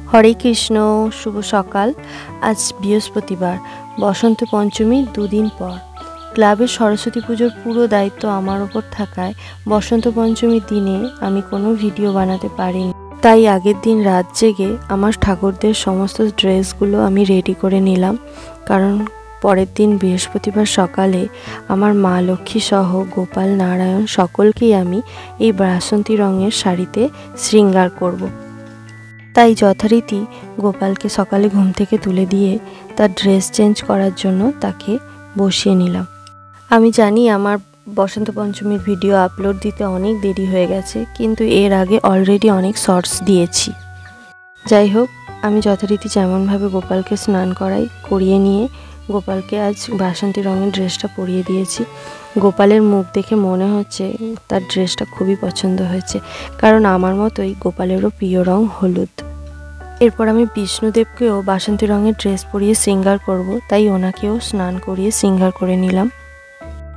হরে কৃষ্ণ। শুভ সকাল। আজ বৃহস্পতিবার, বসন্ত পঞ্চমীর দুদিন পর। ক্লাবের সরস্বতী পুজোর পুরো দায়িত্ব আমার ওপর থাকায় বসন্ত পঞ্চমীর দিনে আমি কোনো ভিডিও বানাতে পারিনি। তাই আগের দিন রাত জেগে আমার ঠাকুরদের সমস্ত ড্রেসগুলো আমি রেডি করে নিলাম, কারণ পরের দিন বৃহস্পতিবার সকালে আমার মা লক্ষ্মী সহ গোপাল নারায়ণ সকলকেই আমি এই বাসন্তী রঙের শাড়িতে শৃঙ্গার করব। তাই যথারীতি গোপালকে সকালে ঘুম থেকে তুলে দিয়ে তার ড্রেস চেঞ্জ করার জন্য তাকে বসিয়ে নিলাম। আমি জানি আমার বসন্ত পঞ্চমীর ভিডিও আপলোড দিতে অনেক দেরি হয়ে গেছে, কিন্তু এর আগে অলরেডি অনেক শর্টস দিয়েছি। যাই হোক, আমি যথারীতি যেমনভাবে গোপালকে স্নান করিয়ে নিয়ে গোপালকে আজ বাসন্তী রঙের ড্রেসটা পরিয়ে দিয়েছি। গোপালের মুখ দেখে মনে হচ্ছে তার ড্রেসটা খুবই পছন্দ হয়েছে, কারণ আমার মতোই গোপালেরও প্রিয় রং হলুদ। এরপর আমি বিষ্ণুদেবকেও বাসন্তী রঙের ড্রেস পরিয়ে শৃঙ্গার করব, তাই ওনাকেও স্নান করিয়ে শৃঙ্গার করে নিলাম।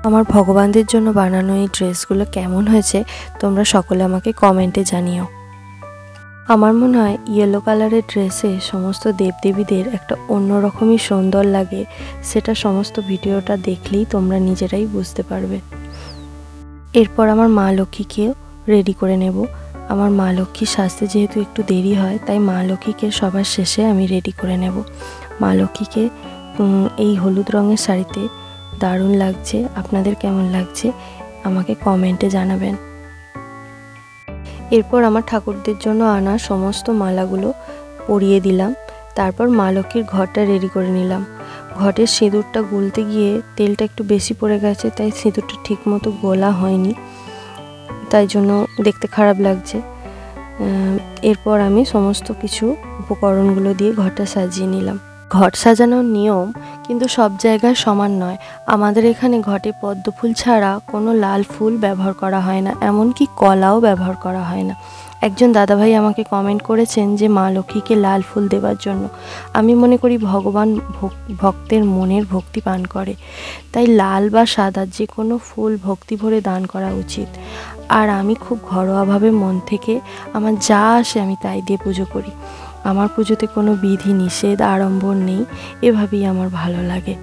আমার ভগবানদের জন্য বানানো এই ড্রেসগুলো কেমন হয়েছে তোমরা সকলে আমাকে কমেন্টে জানিও। আমার মনে হয় ইয়েলো কালারের ড্রেসে সমস্ত দেবদেবীদের একটা অন্যরকমই সুন্দর লাগে, সেটা সমস্ত ভিডিওটা দেখলেই তোমরা নিজেরাই বুঝতে পারবে। এরপর আমার মা লক্ষ্মীকেও রেডি করে নেব। আমার মা লক্ষ্মীর সাজতে যেহেতু একটু দেরি হয়, তাই মা লক্ষ্মীকে সবার শেষে আমি রেডি করে নেব। মা লক্ষ্মীকে এই হলুদ রঙের শাড়িতে দারুণ লাগছে। আপনাদের কেমন লাগছে আমাকে কমেন্টে জানাবেন। এরপর আমার ঠাকুরদের জন্য আনা সমস্ত মালাগুলো পরিয়ে দিলাম। তারপর মা লক্ষ্মীর ঘরটা রেডি করে নিলাম। ঘটের সিঁদুরটা গুলতে গিয়ে তেলটা একটু বেশি পড়ে গেছে, তাই সিঁদুরটা ঠিক মতো গোলা হয়নি, তাই জন্য দেখতে খারাপ লাগছে। এরপর আমি সমস্ত কিছু উপকরণগুলো দিয়ে ঘরটা সাজিয়ে নিলাম। ঘট সাজানোর নিয়ম কিন্তু সব জায়গায় সমান নয়। আমাদের এখানে ঘটে পদ্ম ফুল ছাড়া কোনো লাল ফুল ব্যবহার করা হয় না, এমনকি কলাও ব্যবহার করা হয় না। একজন দাদাভাই আমাকে কমেন্ট করেছেন যে মা লক্ষ্মীকে লাল ফুল দেওয়ার জন্য। আমি মনে করি ভগবান ভক্তের মনের ভক্তি পান করে, তাই লাল বা সাদা যে কোনো ফুল ভক্তি ভরে দান করা উচিত। আর আমি খুব ঘরোয়াভাবে মন থেকে আমার যা আসে আমি তাই দিয়ে পুজো করি। আমার পুজোতে কোনো বিধি নিষেধ আড়ম্বর নেই, এভাবেই আমার ভালো লাগে।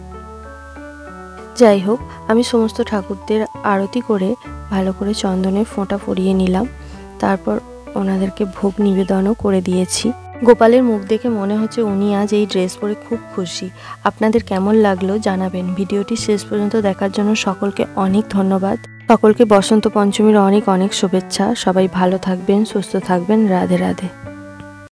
যাই হোক, আমি সমস্ত ঠাকুরদের আরতি করে ভালো করে চন্দনের ফোঁটা পরিয়ে নিলাম। তারপর ওনাদেরকে ভোগ নিবেদনও করে দিয়েছি। গোপালের মুখ দেখে মনে হচ্ছে উনি আজ এই ড্রেস পরে খুব খুশি। আপনাদের কেমন লাগলো জানাবেন। ভিডিওটি শেষ পর্যন্ত দেখার জন্য সকলকে অনেক ধন্যবাদ। সকলকে বসন্ত পঞ্চমীর অনেক অনেক শুভেচ্ছা। সবাই ভালো থাকবেন, সুস্থ থাকবেন। রাধে রাধে।